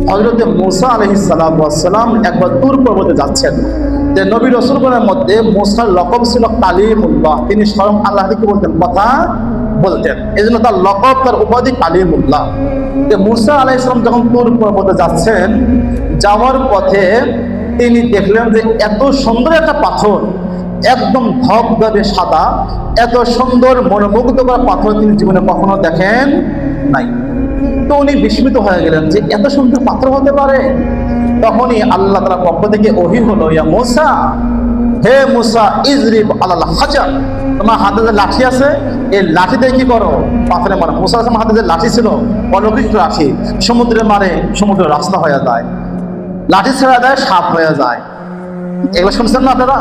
হযরত মূসা আলাইহিস সালাম একবার তুর পর্বতে যাচ্ছেন। যে নবী রাসূলগণের মধ্যে মূসার লকব ছিল কালিমুল্লাহ, তিনি স্বয়ং আল্লাহ থেকে বলতেন, কথা বলতেন, এই জন্য তার লকব, তার উপাধি কালিমুল্লাহ। যে মূসা আলাইহিস সালাম যখন তুর পর্বতে যাচ্ছেন, যাওয়ার পথে তিনি দেখলেন যে এত সুন্দর একটা পাথর, একদম ধবধবে সাদা, এত সুন্দর মনোমুগ্ধকর পাথর তিনি জীবনে কখনো দেখেন নাই। তো উনি বিস্মিত হয়ে গেলেন যে এত সুন্দর পাথর হতে পারে। তখনই আল্লাহ তাআলার পক্ষ থেকে ওহী হলো, ইয়া মূসা, হে মূসা, ইজরিব আলাল হাজার, তোমার হাতে যে লাঠি আছে, এই লাঠি দিয়ে কি করো? পাথরে মারো। মূসা আলাইহিস সালামের হাতে যে লাঠি ছিল, অলৌকিক লাঠি, সমুদ্রে মারে, সমুদ্র রাস্তা হয়ে যায়, লাঠি ছেড়ে দেয়, সাপ হয়ে যায়। এগুলো শুনছেন না আপনারা?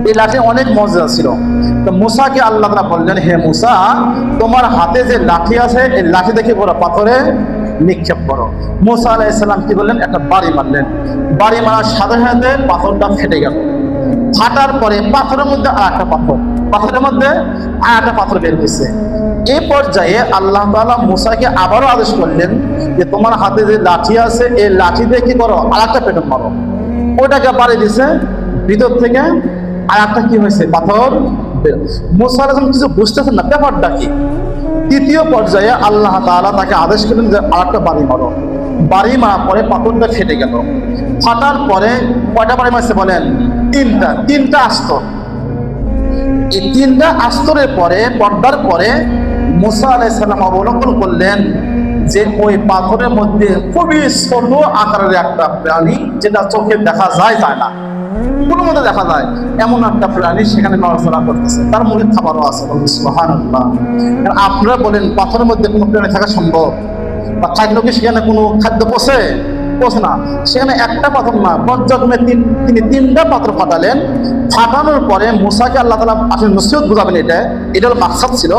এই লাঠি অনেক মজা ছিল। তো মূসাকে আল্লাহ তাআলা বললেন, হে মূসা, তোমার হাতে যে লাঠি আছে, এই লাঠি দেখে বড় পাথরে নিক্ষেপ করো। মূসা আলাইহিস সালাম কি বললেন? একটা বাড়ি মারলেন। বাড়ি মারার সাথে সাথে পাথরটা ফেটে গেল। ফাটার পরে পাথরের মধ্যে আর একটা পাথর, পাথরের মধ্যে আর একটা পাথর বের হয়েছে। এই পর্যায়ে আল্লাহ তাআলা মূসাকে আবারও আদেশ করলেন যে তোমার হাতে যে লাঠি আছে, এই লাঠি দিয়ে কি করো? আর একটা পেটন মারো। ওটাকে বাড়ি দিছে, ভিতর থেকে আর একটা কি হয়েছে? পাথর। মূসা আলাইহিস সালাম কিছু বুঝতেছেন না ব্যাপারটা কি। তৃতীয় পর্যায়ে আল্লাহ তাআলা তাকে আদেশ করলেন যে আর একটা বাড়ি মারো। বাড়ি মারার পরে পাথরটা ফেটে গেল। ফাটার পরে কয়টা বাড়ি মারছে বলেন? তিনটা আস্তর। এই তিনটা আস্তরের পরে, পর্দার পরে মূসা আলাইহিস সালাম অবলোকন করলেন যে ওই পাথরের মধ্যে খুবই ছোট আকারের একটা প্রাণী, যেটা চোখে দেখা যায় না, কোনো মতে দেখা যায় এমন একটা প্রাণী সেখানে নড়াচড়া করতেছে, তার মুখে খাবারও আছে। সুবহানাল্লাহ। আপনারা বলেন, পাথরের মধ্যে কোনো প্রাণী থাকা সম্ভব? বা থাকলেও কি সেখানে কোনো খাদ্য পচে না? সেখানে একটা পাথর না, পর্যায়ক্রমে তিনি তিনটা পাথর ফাটালেন। ফাটানোর পরে মূসাকে আল্লাহ তাআলা আসলে নসিহত বুঝাবেন, এটার মাকসাদ ছিল।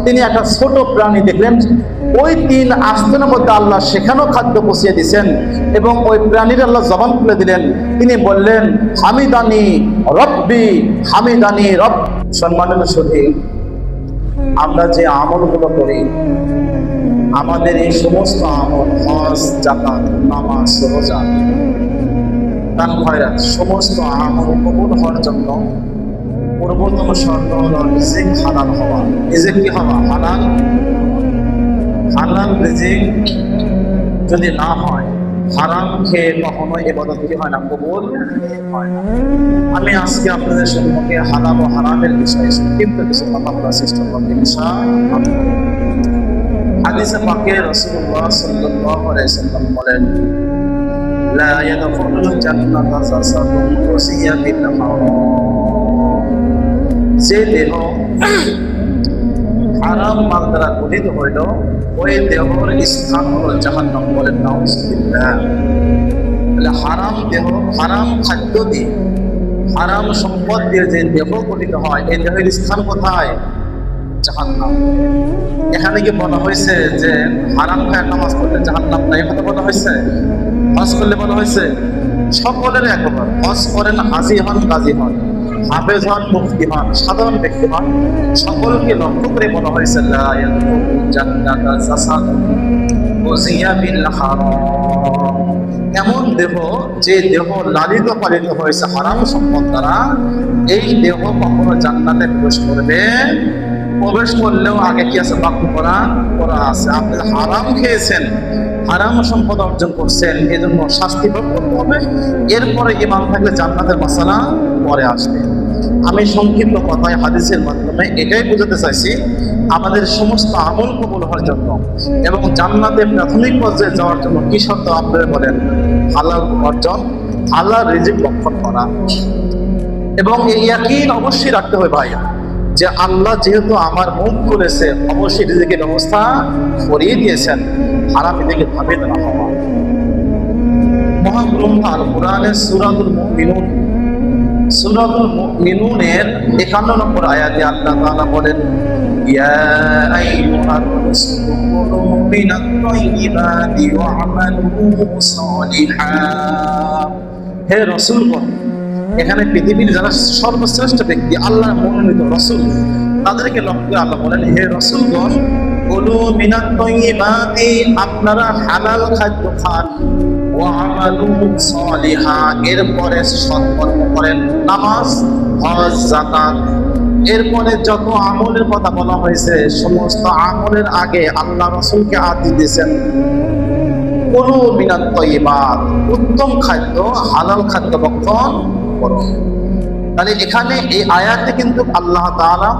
তিনি একটা ছোট প্রাণী দেখলেন, ওই তিন আস্তরের মধ্যে আল্লাহ সেখানেও খাদ্য পচিয়ে দিয়েছেন, এবং ওই প্রাণীর আল্লাহ জবান খুলে দিলেন। তিনি বললেন, হামিদানি রব্বি, হামিদানি রব। সম্মানিত সুধী, আমরা যে আমলগুলো করি, আমাদের এই সমস্ত আমল, হজ, যাকাত, নামাজ, রোজা, দান খয়রাত, সমস্ত আমল কবুল হওয়ার জন্য পূর্বতম শর্ত হলো রিজিক হালাল হওয়া। রিজিক কি হওয়া? হালাল। হালাল রিজিক যদি না হয়, হারাম খেয়ে কখনো ইবাদত কি হয় না? কবুল হয় না। আমি আজকে আপনাদের সম্মুখে হালাল ও হারামের বিষয়ে সংক্ষিপ্ত কিছু কথা বলার চেষ্টা করব ইনশাআল্লাহ। হাদিসে পাকে রাসূলুল্লাহ সাল্লাল্লাহু আলাইহি ওয়াসাল্লাম বলেন, লা ইয়াদখুলুল জান্নাতা জাসাদুন ওয়াসিয়া বিল হারাম। যে দেহ হারাম মাল দ্বারা গঠিত হইল, ওই দেহের স্থান হলো জাহান্নাম। বলেন নাউযুবিল্লাহ। তাহলে হারাম দেহ, হারাম খাদ্য দিয়ে, হারাম সম্পদ দিয়ে যে দেহ গঠিত হয়, এই দেহের স্থান কোথায়? জাহান্নাম। এখানে কি বলা হয়েছে যে হারাম খায় নামাজ পড়লে জাহান্নাম নাই? কথা বলা হয়েছে? হজ করলে বলা হয়েছে? সকলের একবার হজ করেন, হাজি হন, গাজী হন, হাফেজ হন, মুফতি হন, সাধারণ ব্যক্তি হন, সকলকে লক্ষ্য করে বলা হয়েছে, লা ইয়াদখুলুল জান্নাতা জাসাদুন ওয়াসিয়া বিল হারাম। এমন দেহ, যে দেহ লালিত পালিত হয়েছে হারাম সম্পদ দ্বারা, এই দেহ কখনো জান্নাতে প্রবেশ করবে। প্রবেশ করলেও আগে কি আছে? বাক্য করা আছে। আপনি হারাম খেয়েছেন, হারাম সম্পদ অর্জন করছেন, এই জন্য শাস্তি ভোগ করতে হবে। এরপরে ঈমান থাকলে জান্নাতের মাসালা পরে আসবে। আমি সংক্ষিপ্ত কথায় হাদিসের মাধ্যমে এটাই বোঝাতে চাইছি, আমাদের সমস্ত আমল কবুল হওয়ার জন্য এবং জান্নাতে প্রাথমিক পর্যায়ে যাওয়ার জন্য কি শর্ত? আপনারা বলেন, হালাল অর্জন, হালাল রিজিক ভক্ষণ করা, এবং এই ইয়াকিন অবশ্যই রাখতে হবে ভাই, যে আল্লাহ যেহেতু আমার মুখ খুলেছে, অবশ্যই রিজিকের ব্যবস্থা করিয়ে দিয়েছেন। হারাম দিকে ধাবিত না হওয়া। মহান গ্রন্থ আল কোরআনের সূরাতুল মুমিনুন, সূরাতুল মুমিনুনের 51 নম্বর আয়াতে আল্লাহ তাআলা বলেন, ইয়া আইয়ুহার রাসূলু কুলু মিনাত তাইয়্যিবাতি ওয়া'মালু সালিহান। হে রাসূলগণ, এখানে পৃথিবীর যারা সর্বশ্রেষ্ঠ ব্যক্তি, আল্লাহর মনোনীত রাসূল, তাদেরকে লক্ষ্য করে আল্লাহ বলেন, হে রাসূলগণ, কুলু মিনাত তাইয়্যিবাতি, আপনারা হালাল খাদ্য খান, ওয়া আমালু সালিহা, এরপরে সৎকর্ম করেন, নামাজ, হজ, যাকাত। এরপরে যত আমলের কথা বলা হয়েছে সমস্ত আমলের আগে আল্লাহ রাসূলকে আদেশ দিয়েছেন কুলু মিনাত তাইয়্যিবাত, উত্তম খাদ্য, হালাল খাদ্য ভক্ষণ করো। তাহলে এখানে এই আয়াতে কিন্তু আল্লাহ তাআলা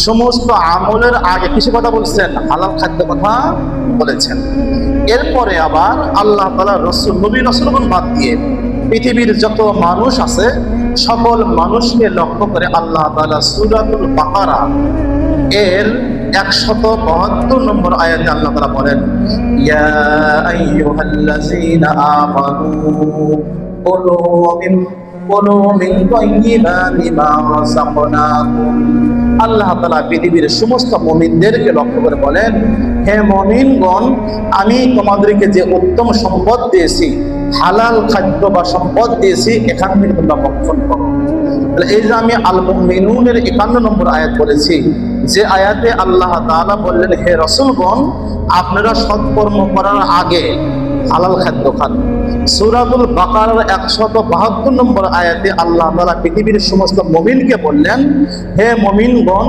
সমস্ত আমলের আগে কিছু কথা বলছেন, হালাল খাদ্য কথা বলেছেন। এরপরে আবার আল্লাহ তাআলা নবী রাসূলগণ বাদ দিয়ে পৃথিবীর যত মানুষ আছে সকল মানুষকে লক্ষ্য করে আল্লাহ তাআলা সূরাতুল বাকারা এর 172 নম্বর আয়াতে আল্লাহ তাআলা বলেন, ইয়া আইয়ুহাল্লাযীনা আমানু কুলু মিন তাইয়্যিবাতি মা রাযাকনাকুম। আল্লাহ তাআলা পৃথিবীর সমস্ত মুমিনদেরকে লক্ষ্য করে বলেন, হে মুমিনগণ, আমি তোমাদেরকে যে উত্তম সম্পদ দিয়েছি, হালাল খাদ্য বা সম্পদ দিয়েছি, এখান থেকে তোমরা ভক্ষণ করো। এই যে আমি আল মুমিনুনের 51 নম্বর আয়াত বলেছি, যে আয়াতে আল্লাহ তাআলা বললেন, হে রাসূলগণ, আপনারা সৎকর্ম করার আগে হালাল খাদ্য খান। সূরাতুল বাকারার 172 নম্বর আয়াতে আল্লাহ তাআলা পৃথিবীর সমস্ত মুমিনকে বললেন, হে মুমিনগণ,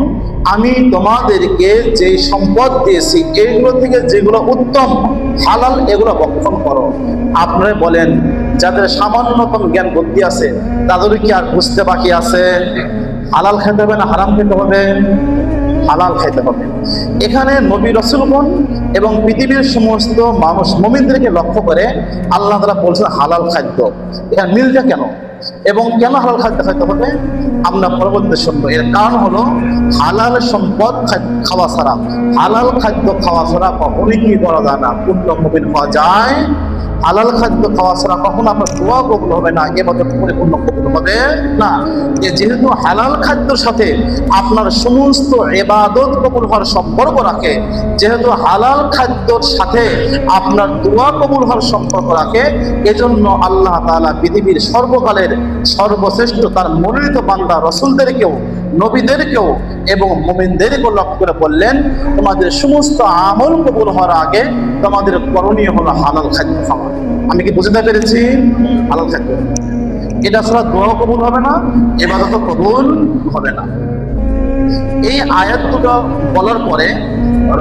আমি তোমাদেরকে যে সম্পদ দিয়েছি এগুলো থেকে যেগুলো উত্তম হালাল এগুলো ভক্ষণ করো। আপনারা বলেন, যাদের সামান্যতম জ্ঞান বুদ্ধি আছে তাদের কি আর বুঝতে বাকি আছে হালাল খেতে হবে না হারাম খেতে হবে? হালাল খাইতে হবে। এখানে নবী রাসূলগণ এবং পৃথিবীর সমস্ত মানুষ মুমিনদেরকে লক্ষ্য করে আল্লাহ তাআলা বলছেন হালাল খাদ্য। এখানে মিলটা কেন এবং কেন হালাল খাদ্য খাইতে হবে আমরা পরবর্তীতে শুনবো। এর কারণ হলো হালাল সম্পদ খাওয়া ছাড়া, হালাল খাদ্য খাওয়া ছাড়া কখনোই কি করা যায় না, পূর্ণ মুমিন হওয়া যায়। হালাল খাদ্য খাওয়া ছাড়া কখনো আপনার দোয়া কবুল হবে না, ইবাদত পরিপূর্ণ কবুল হবে না। যেহেতু হালাল খাদ্যের সাথে আপনার সমস্ত ইবাদত কবুল হওয়ার সম্পর্ক রাখে, যেহেতু হালাল খাদ্যর সাথে আপনার দোয়া কবুল হওয়ার সম্পর্ক রাখে, এজন্য আল্লাহ তাআলা পৃথিবীর সর্বকালের সর্বশ্রেষ্ঠ তার মনোনীত বান্দা রাসূলদেরকেও, নবীদেরকেও এবং মুমিনদেরকেও লক্ষ্য করে বললেন, তোমাদের সমস্ত আমল কবুল হওয়ার আগে তোমাদের করণীয় হলো হালাল খাদ্য খাওয়া। আমি কি বুঝতে পেরেছি? হালাল খাদ্য, এটা ছাড়া দোয়া কবুল হবে না, ইবাদত কবুল হবে না। এই আয়াতগুলো বলার পরে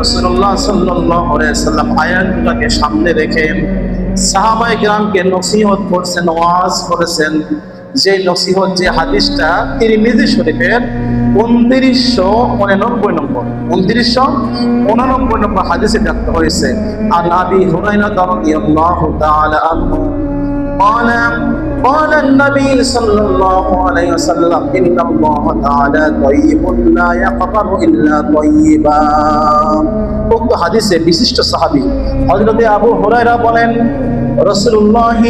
রাসূলুল্লাহ সাল্লাল্লাহু আলাইহি ওয়াসাল্লাম আয়াতগুলোকে সামনে রেখে সাহাবায়ে কেরামকে নসিহত করছেন, ওয়াজ করেছেন। যে নসিহত, যে হাদিসটা তিরমিজি শরীফের 2989 নম্বর হাদিসে ব্যক্ত হয়েছে। আর আবি হুরায়রা রাদিয়াল্লাহু তাআলা আনহু قال النبي صلى الله عليه وسلم إن الله تعالى طيب لا يقبل إلا طيبا। উক্ত হাদিসে বিশিষ্ট সাহাবী হযরত আবু হুরায়রা বলেন, রাসূলুল্লাহ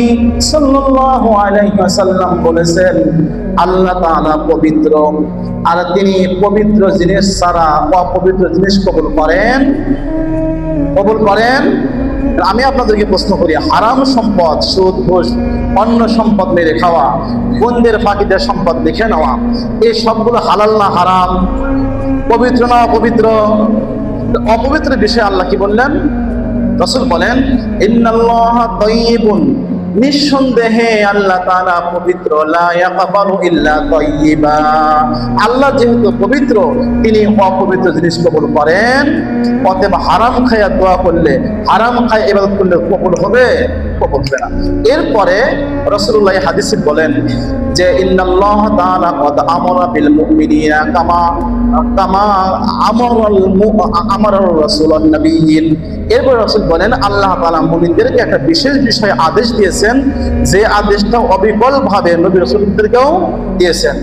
সাল্লাল্লাহু আলাইহি ওয়াসাল্লাম বলেছেন, আল্লাহ তাআলা পবিত্র, আর তিনি পবিত্র জিনিস ছাড়া অপবিত্র জিনিস কবুল করেন। আমি আপনাদেরকে প্রশ্ন করি, হারাম সম্পদ, সুদ, ঘুষ, অন্য সম্পদ মেরে খাওয়া, বন্ধের ফাঁকিদের সম্পদ দেখে নেওয়া, এই সবগুলো হালাল না হারাম? পবিত্র না অপবিত্র? অপবিত্র বিষয়ে আল্লাহ কি বললেন? রাসূল বলেন, ইন্নাল্লাহা তাইয়্যিবুন, নিঃসন্দেহে আল্লাহ তাআলা পবিত্র, লা ইয়াকবালু ইল্লা তাইয়্যিবা। আল্লাহ যেহেতু পবিত্র, তিনি অপবিত্র জিনিস কবুল করেন। অতএব হারাম খায়া দোয়া করলে, হারাম খায় ইবাদত করলে কবুল হবে? কবুল হবে না। এরপরে রাসূলুল্লাহ হাদিসে বলেন যে ইন্নাল্লাহ তাআলা ক্বাদ আমারা বিল মুমিনিনা কামা আমারা রাসূলুন নবিয়্যিন। এরপর রাসূল বলেন, আল্লাহ তাআলা মুমিনদেরকে একটা বিশেষ বিষয়ে আদেশ দিয়েছেন, যে আদেশটা অবিকল ভাবে নবী রাসূলদেরকেও দিয়েছেন।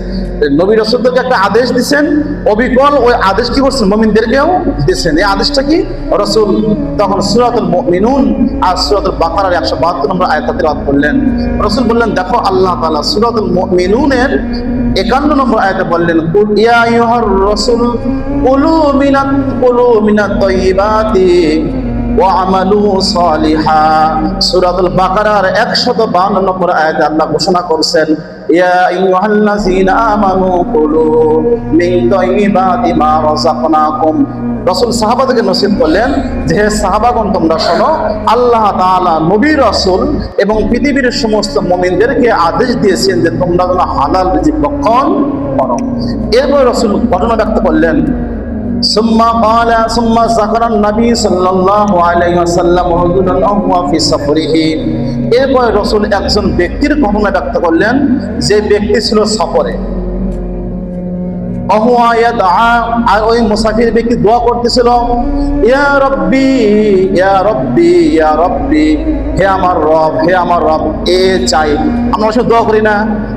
নবী রাসূলদেরকে একটা আদেশ দিয়েছেন, অবিকল ওই আদেশ কি করছেন? মুমিনদেরকেও দিয়েছেন। এই আদেশটা কি? রাসূল তখন সূরাতুল মুমিনুন আর সূরাতুল বাকারার 172 নম্বর আয়াত তেলাওয়াত করলেন। রাসূল বললেন, দেখো আল্লাহ তাআলা সূরাতুল মুমিনুনের 51 নম্বর আয়াতে বললেন, কুল ইয়া আইয়ুহার রাসূল কুলু মিনাত তাইয়্যিবাতি ওয়া আমালু সালিহা। সূরাতুল বাকারার 152 নম্বর আয়াতে আল্লাহ ঘোষণা করছেন, ইয়া আইয়ুহাল্লাযীনা আমানু কুলু মিন তাইয়্যিবাতি মা রাযাকনাকুম। রাসূল সাহাবাদেরকে নসিহত করলেন যে হে সাহাবাগণ, তোমরা শোনো, আল্লাহ তাআলা নবী রাসূল এবং পৃথিবীর সমস্ত মুমিনদেরকে আদেশ দিয়েছেন যে তোমরা যেন হালাল রিজিক ভক্ষণ করো। এরপর রাসূল ঘটনা ব্যক্ত করলেন, সুম্মা যাকারান নবী সাল্লাল্লাহু আলাইহি ওয়াসাল্লাম রাজুলান হুয়া ফি সাফরিহি। এরপর রাসূল একজন ব্যক্তির ঘটনা ব্যক্ত করলেন, যে ব্যক্তি ছিল সফরে। আর ওই মুসাফির ব্যক্তি দোয়া করতেছিল, ইয়া রব্বি ইয়া রব্বি ইয়া রব্বি, হে আমার রব হে আমার রব। এ চাই, আমরা সব দোয়া করি না,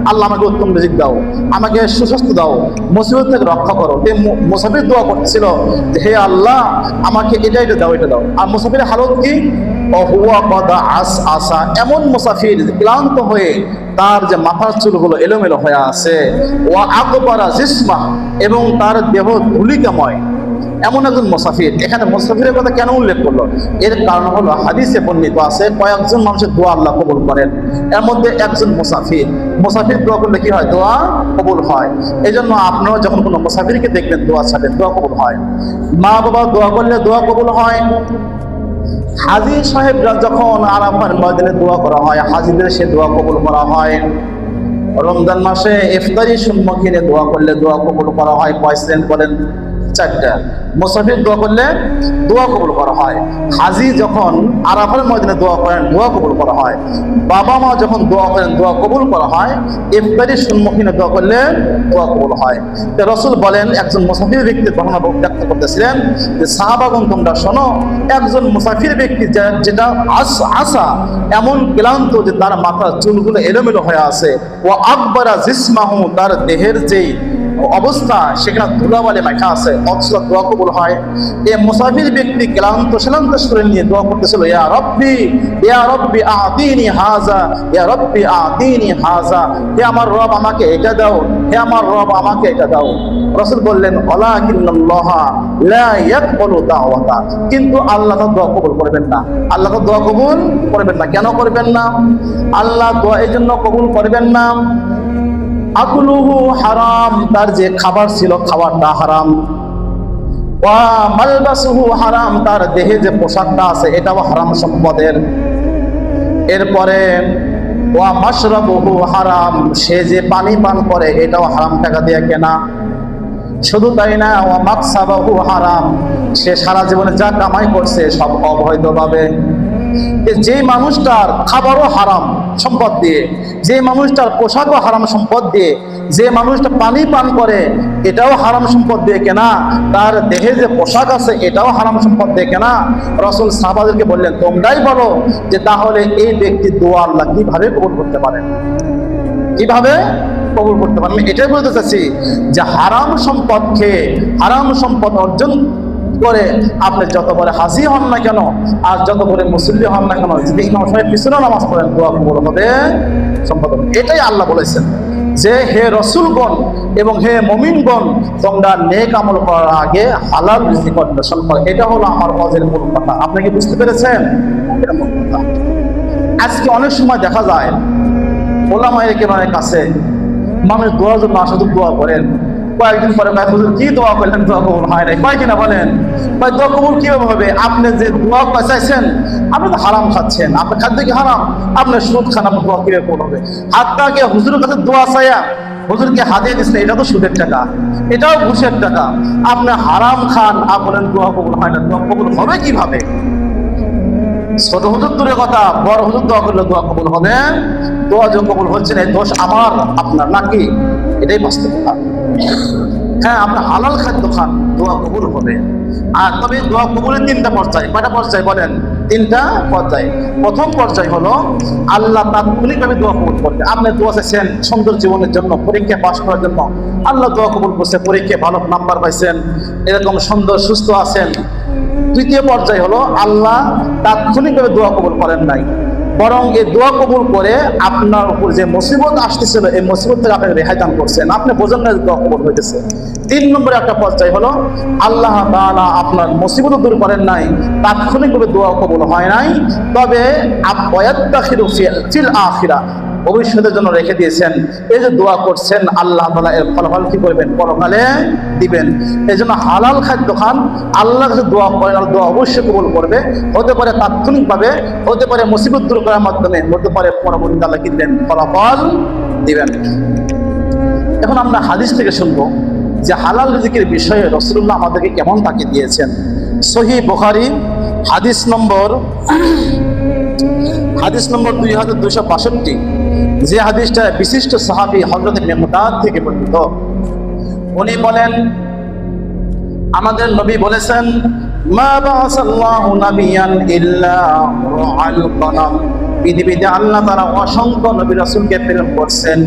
আল্লাহ আমাকে উত্তম রিজিক দাও, আমাকে সুস্বাস্থ্য দাও, মুসিবত থেকে রক্ষা করো। এই মুসাফির দোয়া করতেছিল যে হে আল্লাহ আমাকে এটা এটা দাও, এটা দাও। আর মুসাফিরের হালত কি? আসা, এমন মুসাফির ক্লান্ত হয়ে তার যে মাথার চুলগুলো এলোমেলো হয়ে আছে, ওয়া আকবারা জিসমা, এবং তার দেহ ধুলিকাময়, এমন একজন মুসাফির। এখানে মুসাফিরের কথা কেন উল্লেখ করলো? এর কারণ হলো হাদিসে বর্ণিত আছে কয়েকজন মানুষের দোয়া আল্লাহ কবুল করেন, এর মধ্যে একজন মুসাফির। মুসাফির দোয়া করলে কি হয়? দোয়া কবুল হয়। এই জন্য আপনারা যখন কোনো মুসাফিরকে দেখবেন দোয়া ছাড়েন, দোয়া কবুল হয়। মা বাবা দোয়া করলে দোয়া কবুল হয়। হাজী সাহেবরা যখন আরাফার ময়দানে দোয়া করা হয়, হাজীদের সে দোয়া কবুল করা হয়। রমজান মাসে ইফতারির সম্মুখীনে দোয়া করলে দোয়া কবুল করা হয়। কয়েকজন বলেন? 4টা। মুসাফির দোয়া করলে দোয়া কবুল করা হয়। হাজী যখন আরাফার ময়দানে দোয়া করেন দোয়া কবুল করা হয়। বাবা মা যখন দোয়া করেন দোয়া কবুল করা হয়। ইফতারির সম্মুখীনে দোয়া করলে দোয়া কবুল হয়। তো রাসূল বলেন, একজন মুসাফির ব্যক্তির ঘটনা ব্যক্ত করতেছিলেন যে সাহাবাগণ, তোমরা শোনো, একজন মুসাফির ব্যক্তি যেটা আসা এমন ক্লান্ত যে তার মাথার চুলগুলো এলোমেলো হয়ে আছে, ও আকবারা জিসমাহু, তার দেহের যেই অবস্থা সেখানে ধুলাবালি মাখা আছে, অথচ দোয়া কবুল হয়। এই মুসাফির ব্যক্তি ক্লান্ত শরীর নিয়ে দোয়া করতেছিল, ইয়া রব্বি আতিনি হাযা, ইয়া রব্বি আতিনি হাযা, হে আমার রব আমাকে এটা দাও, হে আমার রব আমাকে এটা দাও। রাসূল বললেন, ওয়ালাকিন্নাল্লাহা লা ইয়াকবালু দাওয়াতা, কিন্তু আল্লাহ তো দোয়া কবুল করবেন না। আল্লাহ তো দোয়া কবুল করবেন না। কেন করবেন না? আল্লাহ দোয়া এই জন্য কবুল করবেন না, আকলুহু হারাম, তার যে খাবার ছিল খাবারটা হারাম। ওয়া মালবাসুহু হারাম, তার দেহে যে পোশাকটা আছে এটাও হারাম সম্পদের। এরপরে ওয়া মাশরাবুহু হারাম, সে যে পানি পান করে এটাও হারাম টাকা দিয়ে কেনা। শুধু তাই না, ওয়া মাকসাবাহু হারাম, সে সারা জীবনে যা কামাই করছে সব অবৈধভাবে। যে মানুষটার খাবারও হারাম সম্পদ দিয়ে, যে মানুষটার পোশাকও হারাম সম্পদ দিয়ে, যে মানুষটা পানি পান করে এটাও হারাম সম্পদ দিয়ে কেনা, তার দেহে যে পোশাক আছে এটাও হারাম সম্পদ দিয়ে কেনা। রাসূল সাহাবাদেরকে বললেন, তোমরাই বলো যে তাহলে এই ব্যক্তি দোয়া আল্লাহ কিভাবে কবুল করতে পারেন? কিভাবে কবুল করতে পারেন? আমি এটাই বলতে চাচ্ছি যে হারাম সম্পদ খেয়ে, হারাম সম্পদ অর্জন করে আপনি যত বড় হাসি হন না কেন আর যত বড় মুসল্লি হন না কেন, যদি ইমাম সাহেব পিছনে নামাজ পড়েন দোয়া কবুল হবে সম্পাদন। এটাই আল্লাহ বলেছেন যে হে রাসূলগণ এবং হে মুমিনগণ, তোমরা নেক আমল করার আগে হালাল রিজিক অন্বেষণ করো। এটা হলো আমার ওয়াজের মূল কথা। আপনি কি বুঝতে পেরেছেন? এটা মূল কথা। আজকে অনেক সময় দেখা যায় ওলামায়ে কেরামের কাছে মানুষ দোয়ার জন্য আসলে দোয়া করেন, কয়েকদিন পরে হুজুর কি দোয়া করলেন, দোয়া কবুল হয় নাই। কয় কিনা বলেন, দোয়া কবুল কিভাবে হবে? আপনি যে দোয়া চাইছেন আপনি তো হারাম খাচ্ছেন, আপনার খাদ্য কি হারাম, আপনার সুদ খান, আপনার দোয়া কিভাবে কবুল হবে? হাতটাকে হুজুরের কাছে দোয়া চাইয়া হুজুরকে হাতিয়ে দিচ্ছে, এটা তো সুদের টাকা, এটাও ঘুষের টাকা। আপনি হারাম খান আর বলেন দোয়া কবুল হয় না, দোয়া কবুল হবে কিভাবে? ছোট হুজুর দূরের কথা, বড় হুজুর দোয়া করলে দোয়া কবুল হবে। দোয়া যে কবুল হচ্ছে না, দোষ আমার আপনার নাকি? এটাই বাস্তবতা। হ্যাঁ, আপনি হালাল খাদ্য খান, দোয়া কবুল হবে। আর তবে দোয়া কবুলের 3টা পর্যায়। কয়টা পর্যায় বলেন? 3টা পর্যায়। প্রথম পর্যায় হলো আল্লাহ তাৎক্ষণিকভাবে দোয়া কবুল করবে। আপনি দোয়া চাইছেন সুন্দর জীবনের জন্য, পরীক্ষা পাস করার জন্য, আল্লাহ দোয়া কবুল করছে, পরীক্ষায় ভালো নাম্বার পাইছেন, এরকম সুন্দর সুস্থ আছেন। দ্বিতীয় পর্যায় হলো আল্লাহ তাৎক্ষণিকভাবে দোয়া কবুল করেন নাই, বরং এই দোয়া কবুল করে আপনার উপর যে মুসিবত আসতেছিল এই মুসিবত থেকে আপনি রেহাই দান করছেন, আপনি বোঝেন না দোয়া কবুল হইতেছে। 3 নম্বরে একটা পর্যায় হলো আল্লাহ তাআলা আপনার মুসিবত দূর করেন নাই, তাৎক্ষণিকভাবে দোয়া কবুল হয় নাই, তবে ওয়ায়াত্তাখিরু ফিল আখিরা, ভবিষ্যতের জন্য রেখে দিয়েছেন। এই যে দোয়া করছেন আল্লাহ তাআলা এর ফলাফল কি করবেন, পরকালে দিবেন। এই জন্য হালাল খাদ্য খান, আল্লাহর কাছে দোয়া করেন, আল্লাহ দোয়া অবশ্যই কবুল করবে। হতে পারে তাৎক্ষণিকভাবে, হতে পারে মুসিবত দূর করার মাধ্যমে, হতে পারে পরবর্তীতে আল্লাহ কি দিবেন, ফলাফল দিবেন। এখন আমরা হাদিস থেকে শুনবো যে হালাল রিজিকের বিষয়ে রাসূলুল্লাহ আমাদেরকে কেমন তাকিদ দিয়েছেন। সহিহ বুখারী হাদিস নম্বর 2262, যে হাদিসটা বিশিষ্ট সাহাবী হযরত ইবনে মুতাদ থেকে বর্ণিত। উনি বলেন, আমাদের নবী বলেছেন, মা বাআসাল্লাহু নাবিয়ান ইল্লা রাআল গনাম, পৃথিবীতে আল্লাহ তাআলা অসংখ্য নবী রাসূলকে প্রেরণ করছেন,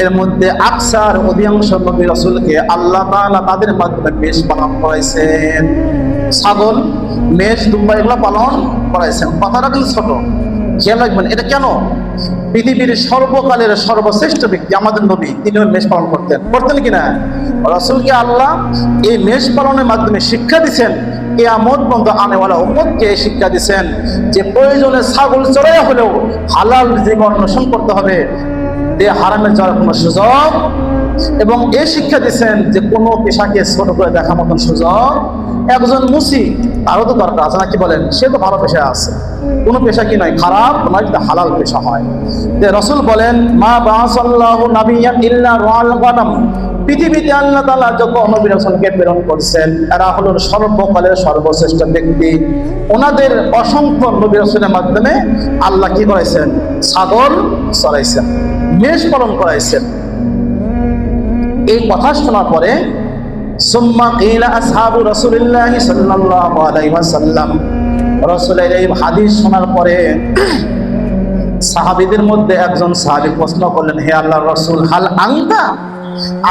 এর মধ্যে আকসার অধিকাংশ নবী রাসূলকে আল্লাহ তাআলা তাদের মাধ্যমে মেষ পালন করাইছেন। ছাগল, মেষ, দুম্বা এগুলো পালন করাইছেন। কথাটা কিন্তু ছোট, খেয়াল রাখবেন। এটা কেন? পৃথিবীর সর্বকালের সর্বশ্রেষ্ঠ ব্যক্তি আমাদের নবী, তিনি মেষ পালন করতেন কিনা? রাসূলকে আল্লাহ এই মেষ পালনের মাধ্যমে শিক্ষা দিচ্ছেন, কিয়ামত পর্যন্ত আনেওয়ালা উম্মতকে শিক্ষা দিচ্ছেন যে প্রয়োজনে ছাগল চড়াইয়া হলেও হালাল রিজিক অন্বেষণ করতে হবে, হারামে যাওয়ার কোনো সুযোগ, এবং এই শিক্ষা দিচ্ছেন যে কোনো পেশাকে ছোট করে দেখা মতন সুযোগ একজন মুসি তারও তো দরকার আছে, নাকি বলেন? সে তো ভালো পেশায় আছে, কোনো পেশা কি নয় খারাপ নয়, যদি হালাল পেশা হয়। যে রাসূল বলেন, মা বাআসাল্লাহু নাবিয়ান ইল্লা রাআল গনাম, পৃথিবীতে আল্লাহ তাআলা যত নবী রাসূলকে প্রেরণ করছেন এরা হলেন সর্বকালের সর্বশ্রেষ্ঠ ব্যক্তি। ওনাদের অসংখ্য নবী রাসূলের মাধ্যমে আল্লাহ কি করাইছেন? ছাগল চড়াইছেন, মেষ পালন করাইছেন। এই কথা শোনার পরে সুম্মা কিলা আসহাবু রাসূলিল্লাহি সাল্লাল্লাহু আলাইহি ওয়াসাল্লাম, রাসূলের এই হাদিস শোনার পরে সাহাবীদের মধ্যে একজন সাহাবী প্রশ্ন করলেন, হে আল্লাহর রাসূল, হাল আনতা,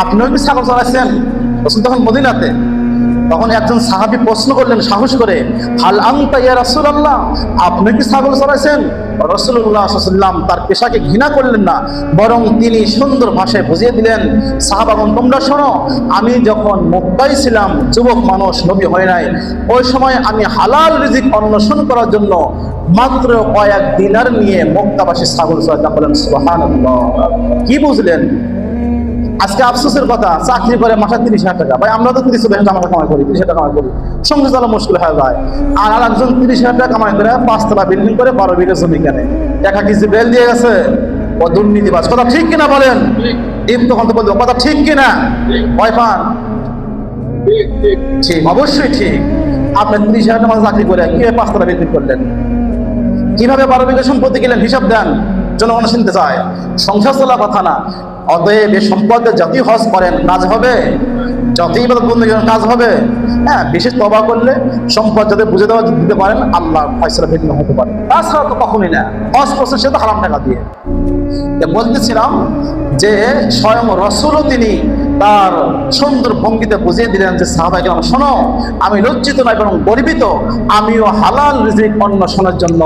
আপনিও কি ছাগল চড়াইছেন? রাসূল তখন মদিনাতে। তখন একজন সাহাবী প্রশ্ন করলেন সাহস করে, হাল আনতা ইয়া রাসূলুল্লাহ, আপনি কি ছাগল চড়াইছেন? রাসূলুল্লাহ সাল্লাল্লাহু আলাইহি ওয়াসাল্লাম তার পেশাকে ঘৃণা করলেন না, বরং তিনি সুন্দর ভাষায় বুঝিয়ে দিলেন, সাহাবাগণ তোমরা শোনো, আমি যখন মক্কায় ছিলাম, যুবক মানুষ, নবী হয় নাই, ওই সময় আমি হালাল রিজিক অন্বেষণ করার জন্য মাত্র কয়েক দিনার নিয়ে মক্কাবাসী ছাগল চড়াইতাম। বলেন সুবহানাল্লাহ। কি বুঝলেন? আজকে আফসোসের কথা, চাকরি করে মাসে 30,000 টাকা, ভাই আমরা তো 30,000 টাকা কামাই করি, 30,000 টাকা কামাই করি, সংসার চালা মুশকিল হয়ে যায়। আর একজন 30,000 টাকা কামাই করে 5 তলা বিল্ডিং করে 12 বিঘা জমি কেনে, টাকা কি বেল দিয়ে গেছে? ও দুর্নীতিবাজ। কথা ঠিক কিনা বলেন? তখন তো বলবো কথা ঠিক কিনা? ভয় পান? ঠিক, অবশ্যই ঠিক। আপনি 30,000 টাকা চাকরি করে কিভাবে 5 তলা বিল্ডিং করলেন? কিভাবে 12 বিঘা সম্পত্তি কিনলেন? হিসাব দেন, জনগণ শুনতে চায়। সংসার চলা কথা না। অতএব এই সম্পদে যতই হজ করেন কাজ হবে, যতই ইবাদত বন্দেগী করেন কাজ হবে। হ্যাঁ, বিশেষ তওবা করলে সম্পদ যাতে বুঝে দেওয়া দিতে পারেন, আল্লাহ ফয়সালা ভিন্ন হতে পারে, তাছাড়া তো কখনই না। হজ করছে সে তো হারাম টাকা দিয়ে। বলতেছিলাম যে স্বয়ং রাসূলও তিনি তার সুন্দর ভঙ্গিতে বুঝিয়ে দিলেন যে সাহাবায়ে কেরাম শোনো, আমি লজ্জিত নয় বরং গর্বিত, আমিও হালাল রিজিক অন্বেষণের জন্য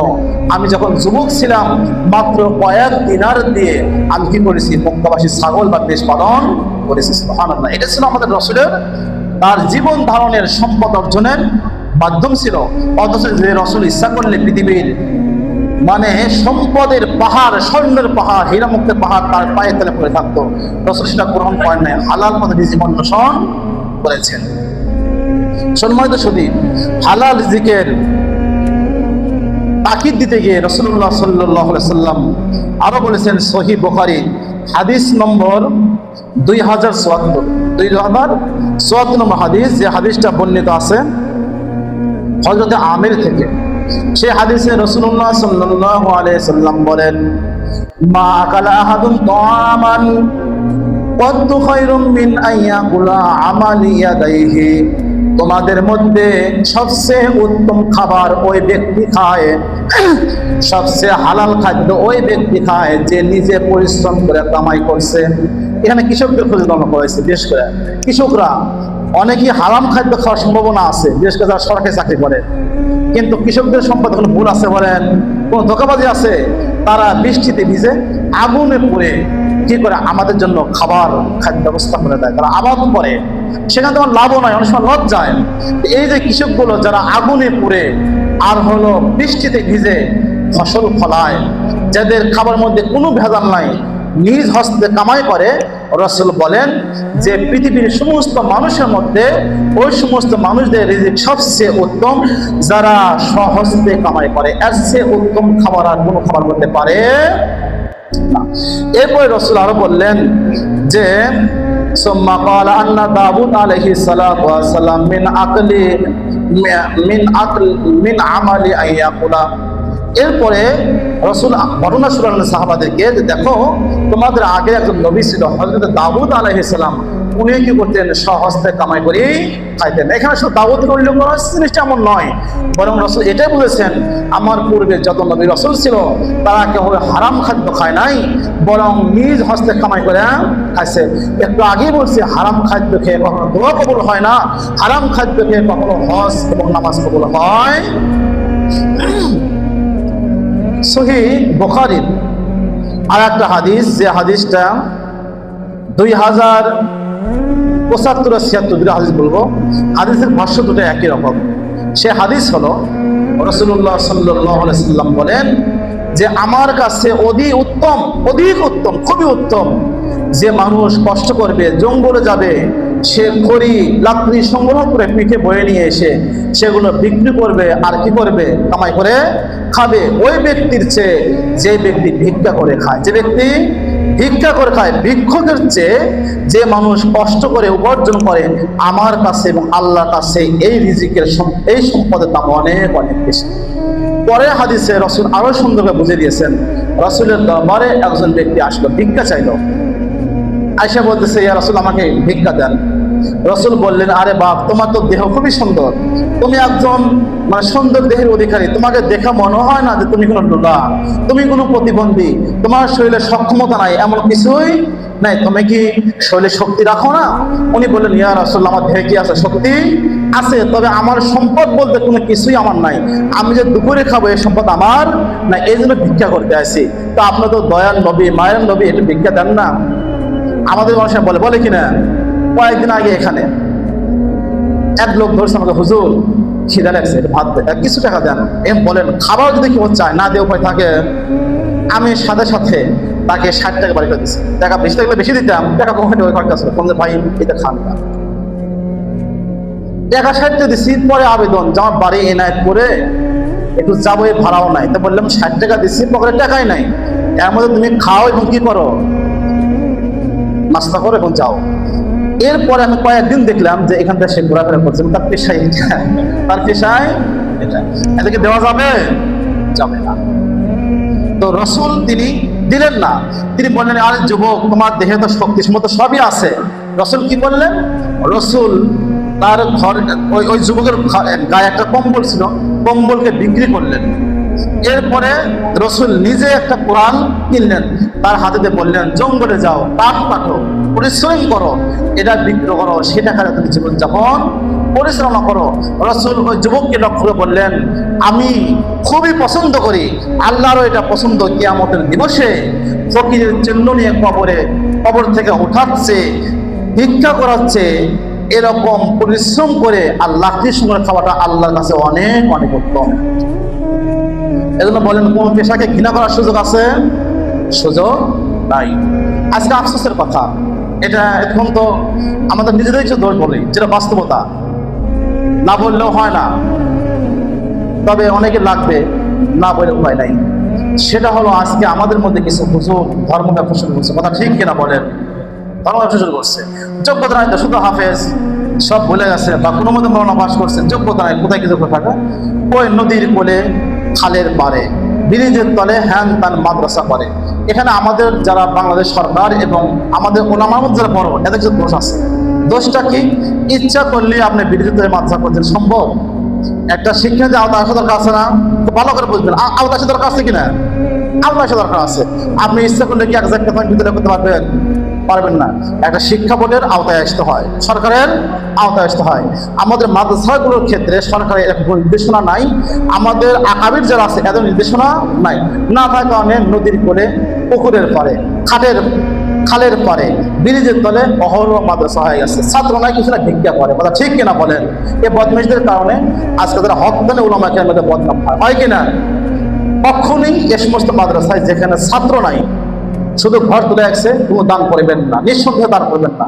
আমি যখন যুবক ছিলাম মাত্র কয়েক দিনার দিয়ে আমি কি করেছি? মক্কাবাসী ছাগল বা মেষ পালন করেছি। সুবহানাল্লাহ। এটা ছিল আমাদের রাসূলের তার জীবন ধারণের সম্পদ অর্জনের মাধ্যম ছিল। অথচ যে রাসূল ইচ্ছা করলে পৃথিবীর মানে সম্পদের পাহাড়, স্বর্ণের পাহাড়, হীরা মুক্তের পাহাড় তার পায়ের তলে পড়ে থাকতো, রাসূল সেটা গ্রহণ করেন নাই, হালাল পথে রিজিক অন্বেষণ করেছেন। সম্মানিত সুধী, হালাল রিজিকের তাকিদ দিতে গিয়ে রাসূলুল্লাহ সাল্লাল্লাহু আলাইহি ওয়াসাল্লাম আরো বলেছেন, সহিহ বুখারী হাদিস নম্বর 2074 নম্বর হাদিস, যে হাদিসটা বর্ণিত আছে হযরত আমির থেকে। সেই হাদিসে রাসূলুল্লাহ সাল্লাল্লাহু আলাইহি সাল্লাম বলেন, মা আকালা আহাদুন তাআমান ওয়াদ খায়রুম মিন আইয়াকুলা আমালি ইয়াদাইহি, তোমাদের মধ্যে সবচেয়ে উত্তম খাবার ওই ব্যক্তি খায়, সবচেয়ে হালাল খাদ্য ওই ব্যক্তি খায় যে নিজে পরিশ্রম করে কামাই করছে। এখানে কৃষকদের খোঁজ নেওয়া হয়েছে। বিশেষ করে কৃষকরা অনেকেই হারাম খাদ্য খাওয়ার সম্ভাবনা আছে, বিশেষ করে যারা সরকারি চাকরি করে। কিন্তু কৃষকদের সম্পদ কোনো ভুল আছে বলেন? কোন ধোঁকাবাজি আছে, তারা বৃষ্টিতে ভিজে আগুনে পুড়ে কি করে আমাদের জন্য খাদ্য ব্যবস্থা করে দেয়, তারা আবাদ করে, সেখানে তোমার লাভও নয়, অনেক সময় লজ্জায়। এই যে কৃষকগুলো যারা আগুনে পুড়ে আর হলো বৃষ্টিতে ভিজে ফসল ফলায়, যাদের খাবার মধ্যে কোনো ভেজাল নাই, নিজ হস্তে কামাই করে, রাসূল বলেন যে পৃথিবীর সমস্ত মানুষের মধ্যে ওই সমস্ত মানুষদের রিজিক সবচেয়ে উত্তম যারা স্বহস্তে কামাই করে, এর চেয়ে উত্তম খাবার আর কোনো খাবার করতে পারে না। এরপরে রাসূল আরো বললেন যে সুম্মা ক্বালা আন্না দাউদ আলাইহিস সালাতু ওয়াস সালাম মিন আমালি আইয়াকুলা। এরপরে রাসূল ঘটনা শোনালেন সাহাবাদেরকে যে দেখো, তোমাদের আগে একজন নবী ছিল হযরত দাউদ আলাইহিস সালাম, উনি কি করতেন? স্বহস্তে কামাই করে খাইতেন। এখানে শুধু দাউদের উল্লেখ করা হচ্ছে, জিনিসটা এমন নয়, বরং রাসূল এটাই বলেছেন আমার পূর্বে যত নবী রাসূল ছিল তারা কেউ হারাম খাদ্য খায় নাই, বরং নিজ হস্তে কামাই করে খাইছে। একটু আগেই বলছি হারাম খাদ্য খেয়ে কখনো দোয়া কবুল হয় না, হারাম খাদ্য খেয়ে কখনো হজ এবং নামাজ কবুল হয়। সহিহ বুখারীর আর একটা হাদিস, যে হাদিসটা 2075-76 দুটো হাদিস বলবো, হাদিসের ভাষ্য দুটো একই রকম। সে হাদিস হলো রাসূলুল্লাহ সাল্লাল্লাহু আলাইহি সাল্লাম বলেন যে আমার কাছে অধিক উত্তম, খুবই উত্তম যে মানুষ কষ্ট করবে, জঙ্গলে যাবে, সে খড়ি লাকড়ি সংগ্রহ করে পিঠে বয়ে নিয়ে এসে সেগুলো বিক্রি করবে আর কি করবে? কামাই করে খাবে। ওই ব্যক্তির চেয়ে যে ব্যক্তি ভিক্ষা করে খায়, ভিক্ষুকের চেয়ে যে মানুষ কষ্ট করে উপার্জন করে, আমার কাছে এবং আল্লাহর কাছে এই সম্পদের দাম অনেক অনেক বেশি। পরের হাদিসে রাসূল আরো সুন্দরভাবে বুঝিয়ে দিয়েছেন। রাসূলের দরবারে একজন ব্যক্তি আসলো, ভিক্ষা চাইলো। আয়েশা বলতেছে, ইয়া রাসূল আমাকে ভিক্ষা দেন। রাসূল বললেন, আরে বাপ, তোমার তো দেহ খুবই সুন্দর, তুমি একজন সুন্দর দেহের অধিকারী, তোমাকে দেখা মনে হয় না যে তুমি কোনো লোলা, তুমি কোনো প্রতিবন্ধী, তোমার শরীরে সক্ষমতা নাই, এমন কিছুই নাই, তুমি কি শরীরে শক্তি রাখো না? উনি বললেন, ইয়া রাসূলুল্লাহ আমার দেহে কি আছে? শক্তি আছে, তবে আমার সম্পদ বলতে কোনো কিছুই আমার নাই, আমি যে দুপুরে খাবো এই সম্পদ আমার না, এই জন্য ভিক্ষা করতে আসি। তো আপনার তো দয়াল নবী, মায়ের নবী, একটু ভিক্ষা দেন না। আমাদের মানুষের বলে কিনা, কয়েকদিন আগে এখানে এক লোক ধরছে আমাকে, হুজুর খিদা লাগছে, ভাত কিছু টাকা দেন। এম বলেন খাবার যদি কেউ চায় না দিয়ে উপায় থাকে, আমি সাথে সাথে তাকে 60 টাকা বাড়ি করে দিচ্ছি। টাকা বেশি থাকলে বেশি দিতাম, টাকা কমে ওই খরচ আছে, ভাই এটা খান না, টাকা 60 দিচ্ছি। পরে আবেদন যে আমার বাড়ি এনায়েত করে একটু যাবো, ভাড়াও নাই। তো বললাম 60 টাকা দিচ্ছি, পকেটে টাকাই নাই, এর মধ্যে তুমি খাও এবং কি করো, নাস্তা করো এবং যাও। এরপরে আমি কয়েকদিন দেখলাম যে এখান থেকে সে ঘোরাফেরা করছে, তার পেশায় এটা, এদেরকে দেওয়া যাবে না। তো রাসূল তিনি দিলেন না, তিনি বললেন, আরে যুবক, তোমার দেহে তো শক্তি সম্মত সবই আছে। রাসূল কি বললেন? রাসূল তার ঘর ওই যুবকের গায়ে একটা কম্বল ছিল, কম্বলকে বিক্রি করলেন। এরপরে রাসূল নিজে একটা কোরআন কিনলেন, তার হাতে বললেন, জঙ্গলে যাও, কাঠ কাটো, পরিশ্রম করো, এটা বিক্রি করো, সেটা খালে তুমি জীবনযাপন পরিচালনা করো। রাসূল ওই যুবককে লক্ষ্য করে বললেন, আমি খুবই পছন্দ করি, আল্লাহরও এটা পছন্দ, কিয়ামতের দিবসে ফকিরের চিহ্ন নিয়ে কবর থেকে উঠাচ্ছে, ভিক্ষা করাচ্ছে, এরকম পরিশ্রম করে আল্লাহকে সঙ্গে খাওয়াটা আল্লাহর কাছে অনেক অনেক উত্তম। এজন্য বলেন, কোন পেশাকে ঘৃণা করার সুযোগ আছে? সুযোগ নাই। আজকে আফসোসের কথা, এটা এখন তো আমাদের নিজেদের কিছু দোষ বলি, যেটা বাস্তবতা, না বললেও হয় না, তবে অনেকে লাগবে, না বলে উপায় নাই। সেটা হলো আজকে আমাদের মধ্যে কিছু হুজুর ধর্ম ব্যবসা শুরু করছে, কথা ঠিক কিনা বলেন? ধর্ম ব্যবসা শুরু করছে, যোগ্যতা নাই, শুধু হাফেজ সব ভুলে গেছে, বা কোনো মধ্যে মরণ বাস করছে, যোগ্যতা নাই, কোথায় কি যোগ্য থাকা? ওই নদীর কোলে, খালের পারে, ব্রিজের তলে হ্যান তান মাদ্রাসা করে। এখানে আমাদের যারা বাংলাদেশ সরকার এবং আমাদের ওলামার মধ্যে যারা বড়, এদের কিছু দোষ আছে। দোষটা কি? ইচ্ছা করলে আপনি ব্রিজের তলে মাদ্রাসা করতে সম্ভব? একটা শিক্ষা যে আওতা আসা দরকার আছে না? খুব ভালো করে বুঝবেন, আওতা আসা দরকার আছে কিনা? আল্লাহ দরকার আছে। আপনি ইচ্ছা করলে কি 1000 টাকা বিতরণ করতে পারবেন? পারবেন না। একটা শিক্ষা বোর্ডের আওতায় আসতে হয়, সরকারের আওতায় আসতে হয়। আমাদের মাদ্রাসাগুলোর ক্ষেত্রে সরকারের এরকম নির্দেশনা নাই, আমাদের আকাবির যারা আছে এদের নির্দেশনা নাই। না থাকার কারণে নদীর কোলে, পুকুরের পাড়ে, খালের পাড়ে, ব্রিজের তলে অহরহ মাদ্রাসা হয়ে গেছে। ছাত্র নাই, কিছু না ভিক্ষা করে। কথা ঠিক কিনা বলেন? এই বদমাইশদের কারণে আজকে তারা হকদানে উলামা কেরামের বদনাম হয় কিনা? কখনই এ সমস্ত মাদ্রাসায় যেখানে ছাত্র নাই, শুধু ঘর তুলে আসছে, কোনো দান করবেন না, নিঃসন্দেহে দান করবেন না।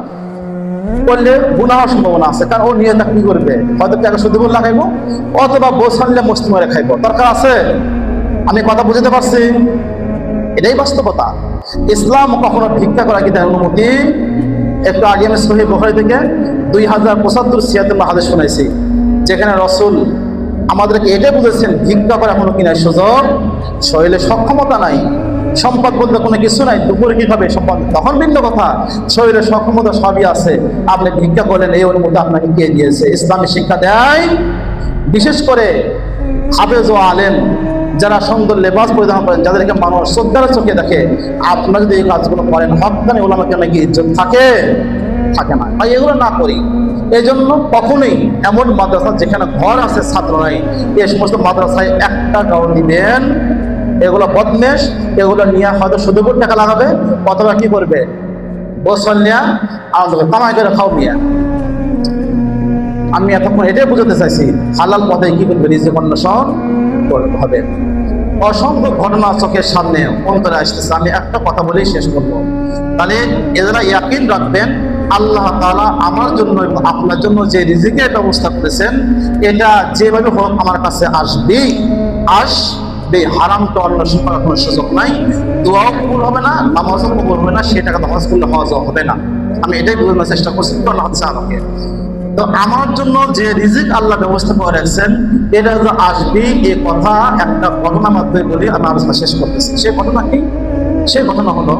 করলে গুনাহ হওয়ার সম্ভাবনা আছে, কারণ ও নিয়ে তা কি করবে? হয়তো টাকা শুধু লাগাইবো, অথবা বোঝানলে মস্তি মেরে খাইবো। দরকার আছে? আমি কথা বুঝতে পারছি? এটাই বাস্তবতা। ইসলাম কখনো ভিক্ষা করা কি তার অনুমতি? একটু আগে আমি সহিহ বুখারী থেকে 2075 হাদিস শুনাইছি, যেখানে রাসূল আমাদেরকে এটাই বুঝেছেন ভিক্ষা করা কোনো কিনা সুযোগ, শরীরে সক্ষমতা নাই, সম্পদ বলতে কোনো কিছু নাই, দুপুরে কি খাবে সম্পদ, তখন ভিন্ন কথা। শরীরের সক্ষমতা সবই আছে, আপনি ভিক্ষা করলেন, এই অনুমতি আপনাকে কে দিয়েছে? ইসলামী শিক্ষা দেয়। বিশেষ করে হাফেজ ও আলেম যারা সুন্দর লেবাস পরিধান করেন, যাদেরকে মানুষ শ্রদ্ধার চোখে দেখে, আপনারা যদি এই কাজগুলো করেন, হকদানি উলামা কেন কি ইজ্জত থাকে? থাকে না। তাই এগুলো না করি। এই জন্য কখনোই এমন মাদ্রাসা যেখানে ঘর আছে, ছাত্র নাই, এই সমস্ত মাদ্রাসায় 1 টাকাও দিবেন, এগুলো বদমেশ। এগুলো নিয়ে হয়তো শুধু টাকা লাগাবে, অথবা কি করবে? বছর নিয়ে আনন্দ করে কামাই করে খাও নিয়ে। আমি এতক্ষণ এটাই বুঝাতে চাইছি, হালাল পথে কি করবে? রিজিক অন্বেষণ করতে হবে। অসংখ্য ঘটনা চোখের সামনে অন্তরে আসতেছে, আমি একটা কথা বলেই শেষ করবো। তাহলে এরা ইয়াকিন রাখবেন, আল্লাহ তাআলা আমার জন্য এবং আপনার জন্য যে রিজিকের ব্যবস্থা করেছেন, এটা যেভাবে হোক আমার কাছে আসবেই। হারাম তো অন্বেষণ করার কোনো সুযোগ নাই। দোয়াও কবুল হবে না, নামাজও কবুল হবে না, সেই টাকা নামাজ করলে হজও হবে না। আমি এটাই বোঝানোর চেষ্টা করছি আল্লাহ আমাকে। তো আমার জন্য যে রিজিক আল্লাহ ব্যবস্থা করে রাখছেন, এটা যে আসবে, এই কথা একটা ঘটনার মাধ্যমে বলি আমি আলোচনা শেষ করতেছি। সেই ঘটনা কি? সেই ঘটনা হলো